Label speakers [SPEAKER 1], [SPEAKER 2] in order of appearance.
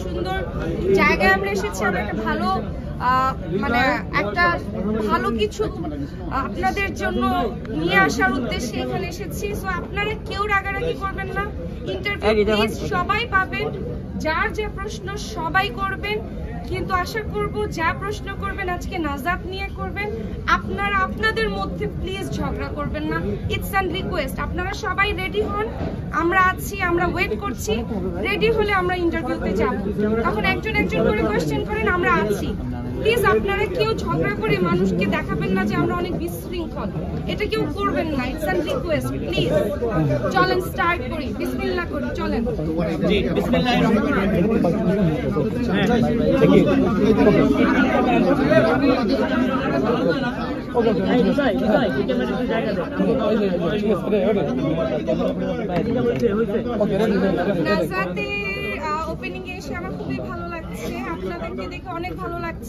[SPEAKER 1] সুন্দর জায়গায় আমরা এসেছি। আমরা একটা ভালো মানে একটা ভালো কিছু আপনাদের জন্য নিয়ে আসার উদ্দেশ্যে এখানে এসেছি। সো আপনারা কেউ রাগারাগি করবেন না। ইন্টারভিউ প্লিজ সবাই পাবেন, যার যে প্রশ্ন সবাই করবেন, কিন্তু আশা করব যা প্রশ্ন করবেন আজকে নাজাত নিয়ে করবেন। আপনারা আপনাদের মধ্যে প্লিজ ঝগড়া করবেন না, ইটস অ্যান রিকোয়েস্ট। আপনারা সবাই রেডি হন, আমরা আছি, আমরা ওয়েট করছি। রেডি হলে আমরা ইন্টারভিউতে যাব, তখন একজন একজন করে কোয়েশ্চেন করেন, আমরা আছি। প্লিজ আপনারা কেউ ঝগড়া করে মানুষকে দেখাবেন না যে আমরা অনেক বিশৃঙ্খল, এটা কেউ করবেন না, ইটস অ্যান রিকোয়েস্ট প্লিজ। চলেন স্টার্ট করি, বিসমিল্লাহ করি, চলেন।
[SPEAKER 2] জি বিসমিল্লাহির রহমানির রহিম।
[SPEAKER 1] নাজাতের ওপেনিং এ এসে আমার খুবই ভালো লাগছে, আপনাদেরকে দেখে অনেক ভালো লাগছে।